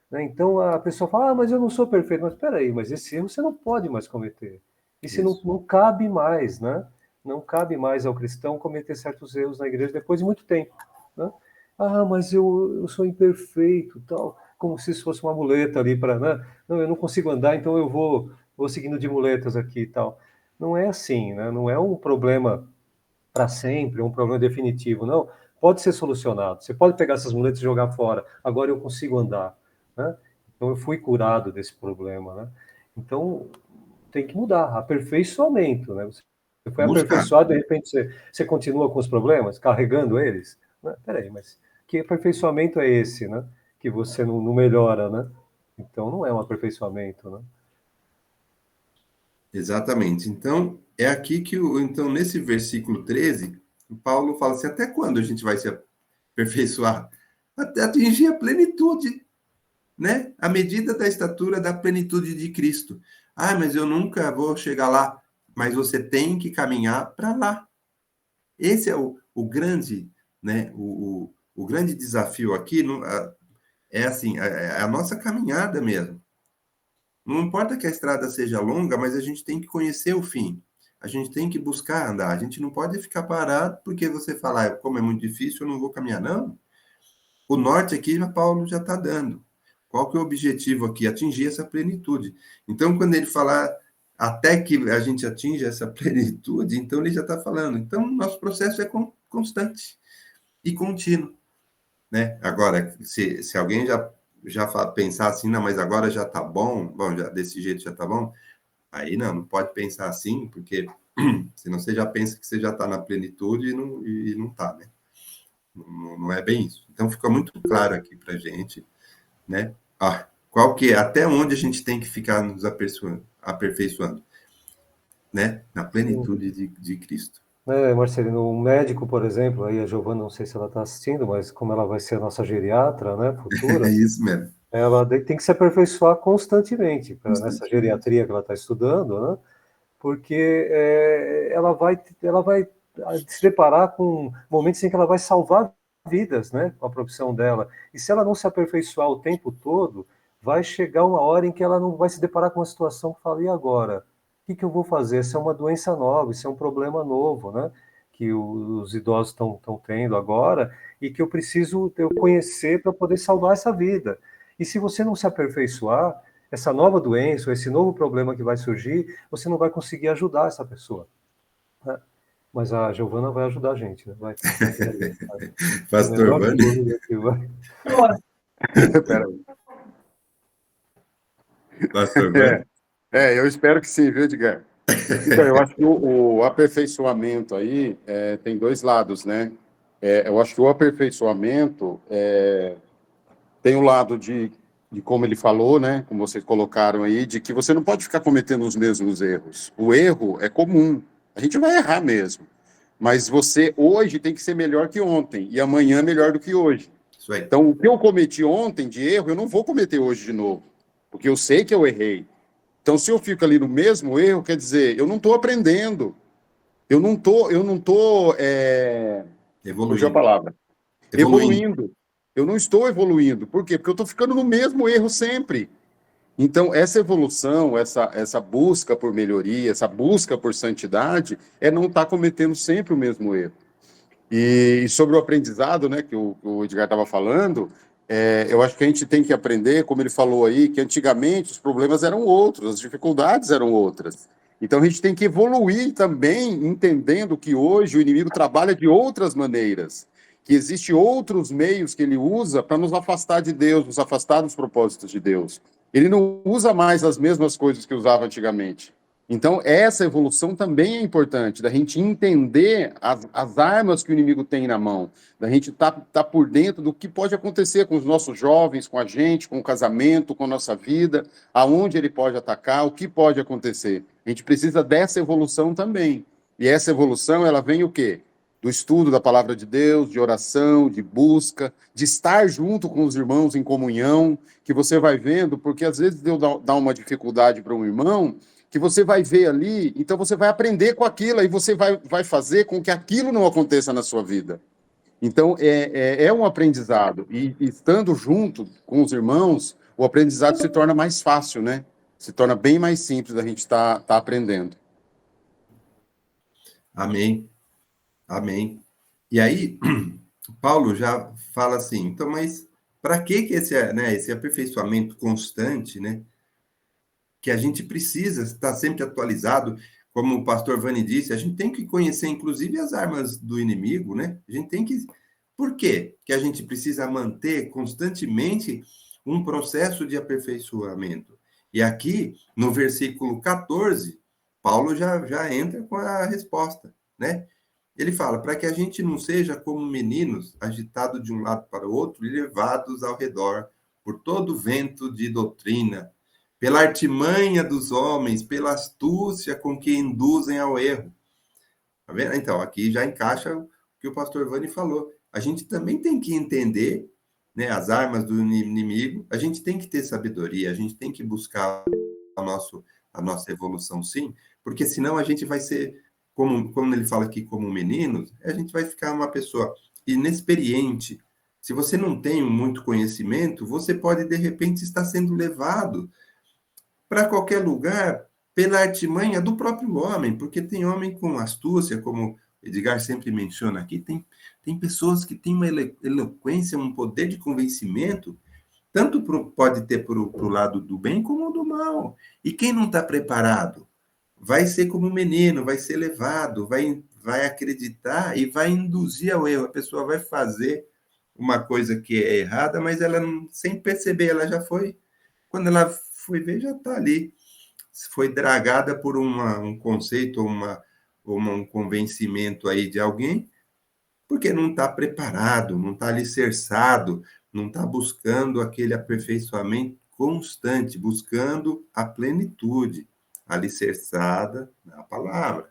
né? Então a pessoa fala, mas eu não sou perfeito. Mas espera aí, mas esse erro você não pode mais cometer. Isso não cabe mais, né? Não cabe mais ao cristão cometer certos erros na igreja depois de muito tempo, né? Ah, mas eu sou imperfeito, tal, como se isso fosse uma muleta ali para, né? Não, eu não consigo andar, então eu vou seguindo de muletas aqui e tal. Não é assim, né? Não é um problema para sempre, um problema definitivo, não. Pode ser solucionado. Você pode pegar essas muletas e jogar fora. Agora eu consigo andar, né? Então eu fui curado desse problema, né? Então tem que mudar, aperfeiçoamento, né? Você foi aperfeiçoado, de repente você continua com os problemas, carregando eles, né? Peraí, mas que aperfeiçoamento é esse, né? Que você não melhora, né? Então não é um aperfeiçoamento, né? Exatamente. Então, é aqui que, então, nesse versículo 13, o Paulo fala assim, até quando a gente vai se aperfeiçoar? Até atingir a plenitude, né? A medida da estatura da plenitude de Cristo. Ah, mas eu nunca vou chegar lá. Mas você tem que caminhar para lá. Esse é o grande, né? O grande desafio aqui é assim, a nossa caminhada mesmo. Não importa que a estrada seja longa, mas a gente tem que conhecer o fim. A gente tem que buscar andar. A gente não pode ficar parado porque você fala, como é muito difícil, eu não vou caminhar. Não. O norte aqui, Paulo já está dando. Qual que é o objetivo aqui? Atingir essa plenitude. Então, quando ele falar até que a gente atinja essa plenitude, então ele já está falando. Então, nosso processo é constante e contínuo, né? Agora, se alguém já pensar assim, não, mas agora já está bom, já, desse jeito já está bom, aí não pode pensar assim, porque senão você já pensa que você já está na plenitude e não está, né? Não é bem isso. Então, fica muito claro aqui para a gente, né? Qual que é, até onde a gente tem que ficar nos aperfeiçoando, né? Na plenitude de Cristo. Marcelino, um médico, por exemplo, aí a Giovana, não sei se ela está assistindo, mas como ela vai ser a nossa geriatra, né, futura, É isso mesmo. ela tem que se aperfeiçoar constantemente nessa geriatria que ela está estudando, né? Porque ela vai se deparar com momentos em que ela vai salvar vidas, né, com a profissão dela. E se ela não se aperfeiçoar o tempo todo, vai chegar uma hora em que ela não vai se deparar com uma situação que fala, e agora? O que eu vou fazer? Isso é uma doença nova, isso é um problema novo, né, que os idosos estão tendo agora e que eu preciso conhecer para poder salvar essa vida. E se você não se aperfeiçoar, essa nova doença, esse novo problema que vai surgir, você não vai conseguir ajudar essa pessoa. Né? Mas a Giovana vai ajudar a gente, né? Vai. Pastor Vani. Peraí. Pastor Vani. Eu espero que sim, viu, Edgar? Então, eu acho que o aperfeiçoamento aí tem dois lados, né? Eu acho que o aperfeiçoamento tem o lado de como ele falou, né? Como vocês colocaram aí, de que você não pode ficar cometendo os mesmos erros. O erro é comum. A gente vai errar mesmo. Mas você hoje tem que ser melhor que ontem e amanhã melhor do que hoje. Isso aí. Então, o que eu cometi ontem de erro, eu não vou cometer hoje de novo, porque eu sei que eu errei. Então, se eu fico ali no mesmo erro, quer dizer, eu não estou aprendendo. Eu não estou evoluindo. A palavra. Evoluindo. Eu não estou evoluindo. Por quê? Porque eu estou ficando no mesmo erro sempre. Então, essa evolução, essa busca por melhoria, essa busca por santidade, não estar cometendo sempre o mesmo erro. E sobre o aprendizado, né, que o Edgar estava falando, eu acho que a gente tem que aprender, como ele falou aí, que antigamente os problemas eram outros, as dificuldades eram outras. Então, a gente tem que evoluir também, entendendo que hoje o inimigo trabalha de outras maneiras, que existem outros meios que ele usa para nos afastar de Deus, nos afastar dos propósitos de Deus. Ele não usa mais as mesmas coisas que usava antigamente. Então, essa evolução também é importante, da gente entender as armas que o inimigo tem na mão, da gente tá por dentro do que pode acontecer com os nossos jovens, com a gente, com o casamento, com a nossa vida, aonde ele pode atacar, o que pode acontecer. A gente precisa dessa evolução também. E essa evolução, ela vem o quê? Do estudo da palavra de Deus, de oração, de busca, de estar junto com os irmãos em comunhão, que você vai vendo, porque às vezes Deus dá uma dificuldade para um irmão, que você vai ver ali, então você vai aprender com aquilo, e você vai fazer com que aquilo não aconteça na sua vida. Então, é um aprendizado, e estando junto com os irmãos, o aprendizado se torna mais fácil, né? Se torna bem mais simples da gente estar aprendendo. Amém. Amém. E aí, Paulo já fala assim, então, mas para que esse aperfeiçoamento constante, né? Que a gente precisa estar sempre atualizado, como o pastor Vani disse, a gente tem que conhecer, inclusive, as armas do inimigo, né? A gente tem que... Por quê? Que a gente precisa manter constantemente um processo de aperfeiçoamento. E aqui, no versículo 14, Paulo já entra com a resposta, né? Ele fala, para que a gente não seja como meninos, agitados de um lado para o outro e levados ao redor por todo vento de doutrina, pela artimanha dos homens, pela astúcia com que induzem ao erro. Tá vendo? Então, aqui já encaixa o que o pastor Vani falou. A gente também tem que entender né, as armas do inimigo, a gente tem que ter sabedoria, a gente tem que buscar a nossa evolução, sim, porque senão a gente vai ser, como ele fala aqui, como meninos, a gente vai ficar uma pessoa inexperiente. Se você não tem muito conhecimento, você pode, de repente, estar sendo levado para qualquer lugar pela artimanha do próprio homem, porque tem homem com astúcia, como Edgar sempre menciona aqui, tem pessoas que têm uma eloquência, um poder de convencimento, tanto pode ter para o lado do bem como do mal. E quem não está preparado vai ser como um menino, vai ser levado, vai acreditar e vai induzir ao erro. A pessoa vai fazer uma coisa que é errada, mas ela, sem perceber, ela já foi. Quando ela foi ver, já está ali. Foi dragada por um conceito, um convencimento aí de alguém, porque não está preparado, não está alicerçado, não está buscando aquele aperfeiçoamento constante, buscando a plenitude, alicerçada na palavra.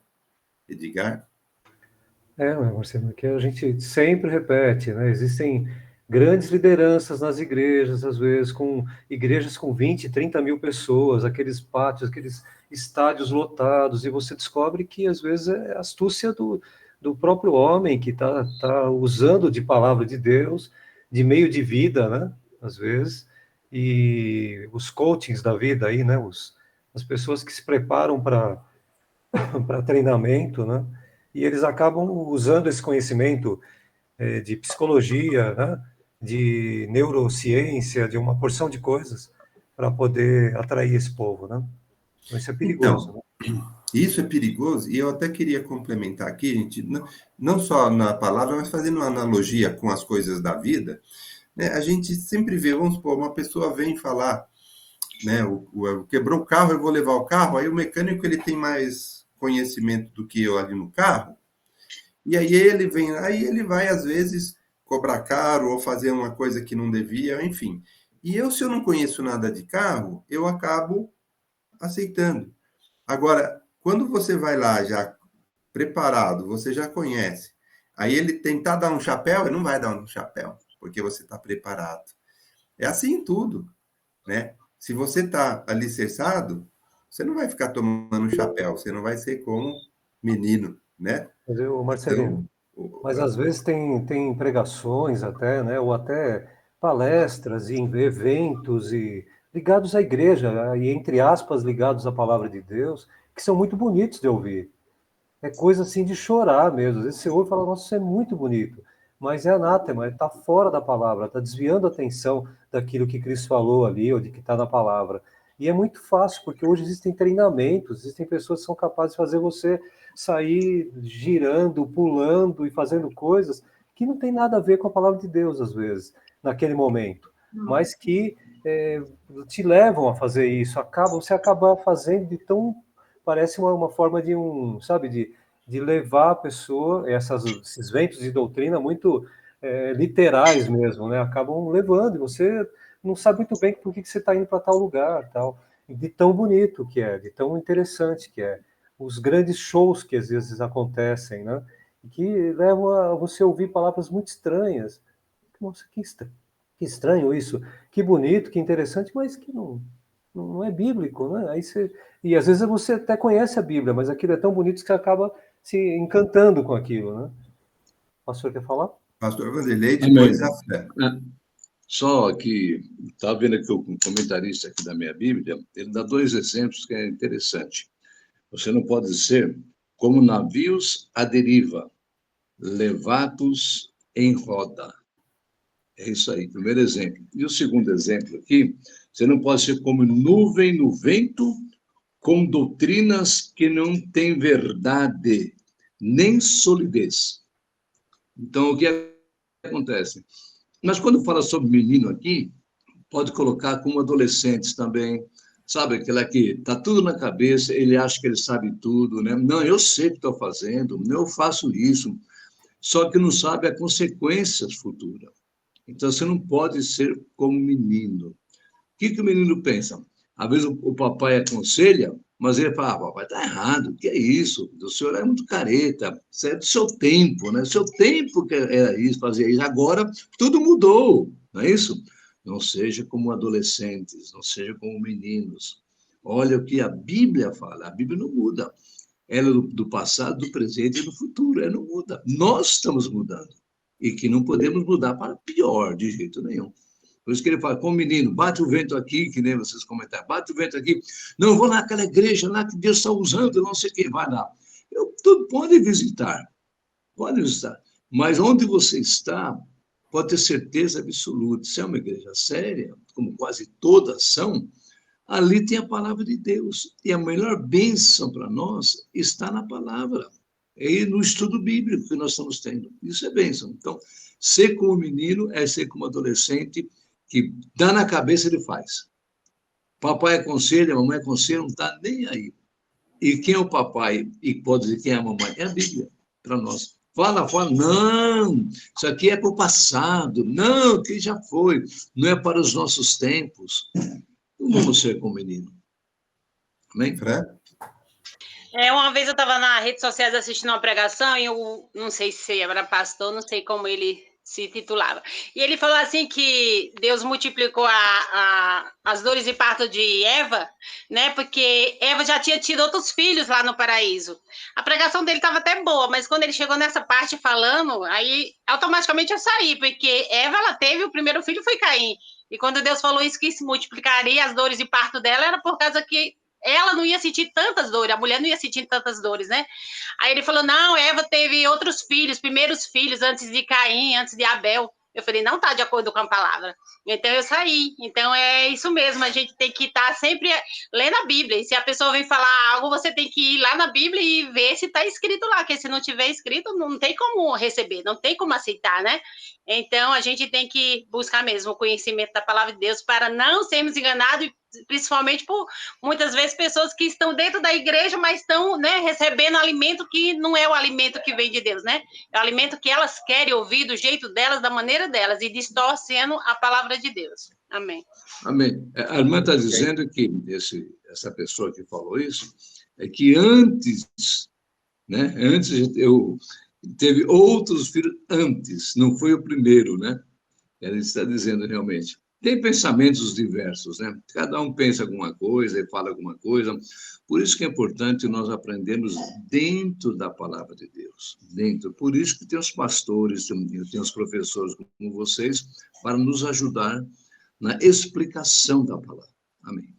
Edgar? Marcelo, que a gente sempre repete, né? Existem grandes lideranças nas igrejas, às vezes, com igrejas com 20, 30 mil pessoas, aqueles pátios, aqueles estádios lotados, e você descobre que, às vezes, é astúcia do próprio homem que tá usando de palavra de Deus, de meio de vida, né? Às vezes, e os coachings da vida aí, né? As pessoas que se preparam para treinamento, né? E eles acabam usando esse conhecimento de psicologia, né? De neurociência, de uma porção de coisas para poder atrair esse povo, né? Então, isso é perigoso. Então, né? Isso é perigoso, e eu até queria complementar aqui, gente, não só na palavra, mas fazendo uma analogia com as coisas da vida, né? A gente sempre vê, vamos supor, uma pessoa vem falar, né? Quebrou o carro, eu vou levar o carro, aí o mecânico ele tem mais conhecimento do que eu ali no carro, e aí ele vai, às vezes, cobrar caro ou fazer uma coisa que não devia, enfim. E se eu não conheço nada de carro, eu acabo aceitando. Agora, quando você vai lá já preparado, você já conhece, aí ele tentar dar um chapéu, ele não vai dar um chapéu, porque você está preparado. É assim em tudo, né? Se você está alicerçado, você não vai ficar tomando chapéu, você não vai ser como menino, né? Marcelinho, mas às vezes tem pregações até, né? Ou até palestras e eventos ligados à igreja, e entre aspas, ligados à palavra de Deus, que são muito bonitos de ouvir. É coisa assim de chorar mesmo. Às vezes você ouve e fala, nossa, isso é muito bonito. Mas é anátema, está fora da palavra, está desviando a atenção daquilo que Cristo falou ali, ou de que está na palavra. E é muito fácil, porque hoje existem treinamentos, existem pessoas que são capazes de fazer você sair girando, pulando e fazendo coisas que não tem nada a ver com a palavra de Deus, às vezes, naquele momento. Mas que te levam a fazer isso, você acaba fazendo de tão... Parece uma forma de de levar a pessoa, esses ventos de doutrina muito literais mesmo, né? Acabam levando, e você não sabe muito bem por que você está indo para tal lugar, tal, de tão bonito que é, de tão interessante que é. Os grandes shows que às vezes acontecem, né? E que levam a você ouvir palavras muito estranhas. Nossa, que estranho isso, que bonito, que interessante, mas que não é bíblico, né? E às vezes você até conhece a Bíblia, mas aquilo é tão bonito que você acaba se encantando com aquilo, né? O pastor quer falar? Pastor Vanderlei, depois a fé. Só que, estava vendo aqui o comentarista aqui da minha Bíblia, ele dá 2 exemplos que é interessante. Você não pode ser como navios à deriva, levados em roda. É isso aí, primeiro exemplo. E o segundo exemplo aqui, você não pode ser como nuvem no vento, com doutrinas que não têm verdade, nem solidez. Então, o que acontece? Mas quando fala sobre menino aqui, pode colocar como adolescentes também, sabe, aquela que está tudo na cabeça, ele acha que ele sabe tudo, né? Não, eu sei o que estou fazendo, eu faço isso, só que não sabe as consequências futuras. Então, você não pode ser como menino. O que o menino pensa? Às vezes o papai aconselha, mas ele fala, papai, está errado, o que é isso? O senhor é muito careta, isso é do seu tempo, né? O seu tempo que era isso, fazia isso. Agora, tudo mudou. não é isso? Não seja como adolescentes, não seja como meninos. Olha o que a Bíblia fala, a Bíblia não muda. Ela é do passado, do presente e do futuro, ela não muda. Nós estamos mudando. E que não podemos mudar para pior, de jeito nenhum. Por isso que ele fala, como menino, bate o vento aqui, que nem vocês comentaram, bate o vento aqui. Não, vou naquela igreja lá que Deus está usando, não sei quem vai lá. Pode visitar, mas onde você está, pode ter certeza absoluta, se é uma igreja séria, como quase todas são, ali tem a palavra de Deus. E a melhor bênção para nós está na palavra. E no estudo bíblico que nós estamos tendo. Isso é bênção. Então, ser como menino é ser como adolescente, que dá na cabeça, ele faz. Papai aconselha, mamãe aconselha, não está nem aí. E quem é o papai e pode dizer quem é a mamãe? É a Bíblia, para nós. Fala, não, isso aqui é para o passado, não, que já foi, não é para os nossos tempos. Não vamos ser como menino. Amém? Fred? Uma vez eu estava nas redes sociais assistindo uma pregação e eu não sei se era pastor, não sei como ele se titulava. E ele falou assim que Deus multiplicou as dores de parto de Eva, né? Porque Eva já tinha tido outros filhos lá no paraíso. A pregação dele estava até boa, mas quando ele chegou nessa parte falando, aí automaticamente eu saí, porque Eva, ela teve, o primeiro filho foi Caim. E quando Deus falou isso, que se multiplicaria as dores de parto dela, era por causa que ela não ia sentir tantas dores, a mulher não ia sentir tantas dores, né? Aí ele falou, não, Eva teve outros filhos, primeiros filhos, antes de Caim, antes de Abel. Eu falei, não está de acordo com a palavra. Então eu saí. Então é isso mesmo, a gente tem que estar sempre lendo a Bíblia. E se a pessoa vem falar algo, você tem que ir lá na Bíblia e ver se está escrito lá, porque se não tiver escrito, não tem como receber, não tem como aceitar, né? Então a gente tem que buscar mesmo o conhecimento da palavra de Deus para não sermos enganados, principalmente por muitas vezes pessoas que estão dentro da igreja, mas estão, né, recebendo alimento que não é o alimento que vem de Deus, né? É o alimento que elas querem ouvir do jeito delas, da maneira delas, e distorcendo a palavra de Deus. Amém. Amém. A irmã está dizendo que essa pessoa que falou isso, é que antes, né? Antes teve outros filhos antes, não foi o primeiro, né? Ela está dizendo realmente. Tem pensamentos diversos, né? Cada um pensa alguma coisa e fala alguma coisa. Por isso que é importante nós aprendermos dentro da palavra de Deus. Dentro. Por isso que tem os pastores, tem os professores como vocês, para nos ajudar na explicação da palavra. Amém.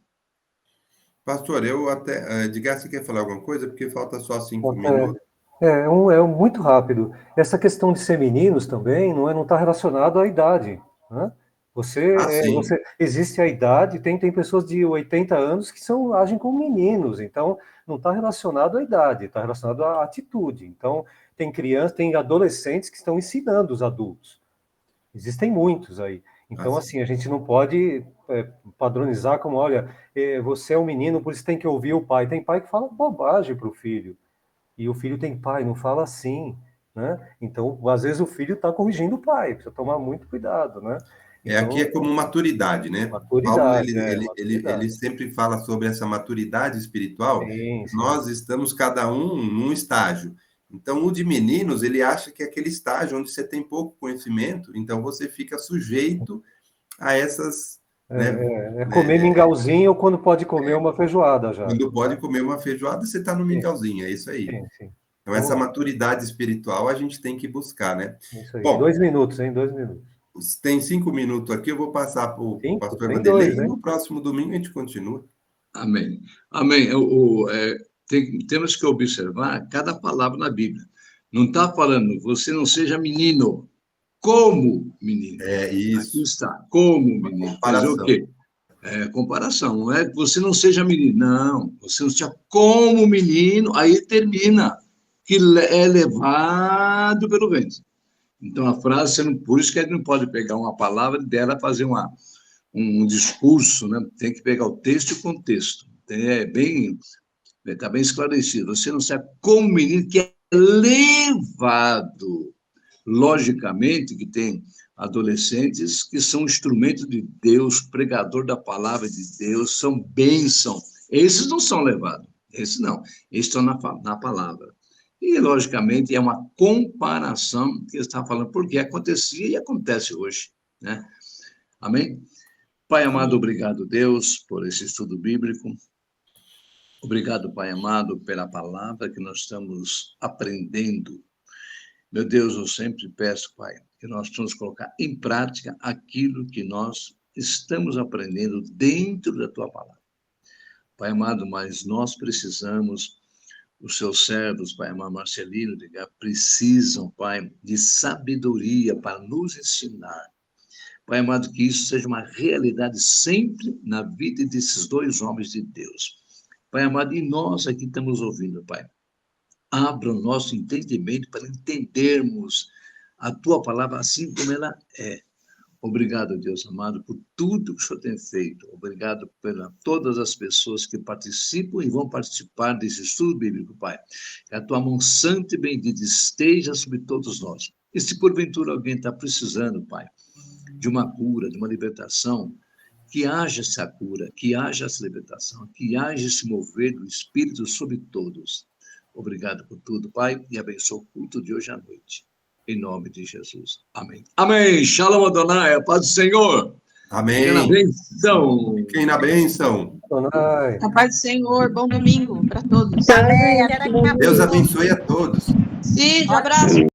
Pastor, eu até... Edgar, você quer falar alguma coisa? Porque falta só 5 minutos. É muito rápido. Essa questão de ser meninos também não está relacionado à idade, né? Existe a idade, tem pessoas de 80 anos que agem como meninos, então não está relacionado à idade, está relacionado à atitude. Então, tem crianças, tem adolescentes que estão ensinando os adultos. Existem muitos aí. Então, assim, a gente não pode padronizar como, olha, você é um menino, por isso tem que ouvir o pai. Tem pai que fala bobagem para o filho. E o filho tem pai, não fala assim, né? Então, às vezes o filho está corrigindo o pai, precisa tomar muito cuidado, né? Então, aqui é como maturidade, né? Maturidade, Paulo, ele sempre fala sobre essa maturidade espiritual. Sim. Nós estamos cada um num estágio. Então, o de meninos, ele acha que é aquele estágio onde você tem pouco conhecimento, então você fica sujeito a essas... comer mingauzinho quando pode comer uma feijoada já. Quando pode comer uma feijoada, você está no mingauzinho, é isso aí. Sim. Então, essa maturidade espiritual a gente tem que buscar, né? Isso aí. Bom, 2 minutos, hein? 2 minutos. Tem 5 minutos aqui, eu vou passar para o pastor Vanderlei, e no próximo domingo a gente continua. Amém. Temos que observar cada palavra na Bíblia. Não está falando, você não seja menino, como menino. É isso. Aqui está, como menino. Fazer o quê? Comparação. Não é que você não seja menino. Não, você não seja como menino, aí termina, que é levado pelo vento. Então, a frase, por isso que a gente não pode pegar uma palavra dela e fazer um discurso, né? Tem que pegar o texto e o contexto. Está bem esclarecido. Você não sabe como menino que é levado. Logicamente, que tem adolescentes que são instrumentos de Deus, pregador da palavra de Deus, são bênção. Esses não são levados. Esses não. Esses estão na palavra. E, logicamente, é uma comparação que ele está falando, porque acontecia e acontece hoje, né? Amém? Pai amado, obrigado, Deus, por esse estudo bíblico. Obrigado, Pai amado, pela palavra que nós estamos aprendendo. Meu Deus, eu sempre peço, Pai, que nós vamos colocar em prática aquilo que nós estamos aprendendo dentro da Tua palavra. Pai amado, mas nós precisamos, os seus servos, Pai amado, Marcelino, precisam, Pai, de sabedoria para nos ensinar. Pai amado, que isso seja uma realidade sempre na vida desses dois homens de Deus. Pai amado, e nós aqui estamos ouvindo, Pai. Abra o nosso entendimento para entendermos a Tua palavra assim como ela é. Obrigado, Deus amado, por tudo que o Senhor tem feito. Obrigado por todas as pessoas que participam e vão participar desse estudo bíblico, Pai. Que a Tua mão santa e bendita esteja sobre todos nós. E se porventura alguém está precisando, Pai, de uma cura, de uma libertação, que haja essa cura, que haja essa libertação, que haja esse mover do Espírito sobre todos. Obrigado por tudo, Pai, e abençoe o culto de hoje à noite. Em nome de Jesus. Amém. Amém. Shalom Adonai, a paz do Senhor. Amém. Fiquem na bênção. Fiquem na bênção. Adonai. A paz do Senhor, bom domingo para todos. Amém. Deus abençoe a todos. Sim, abraço.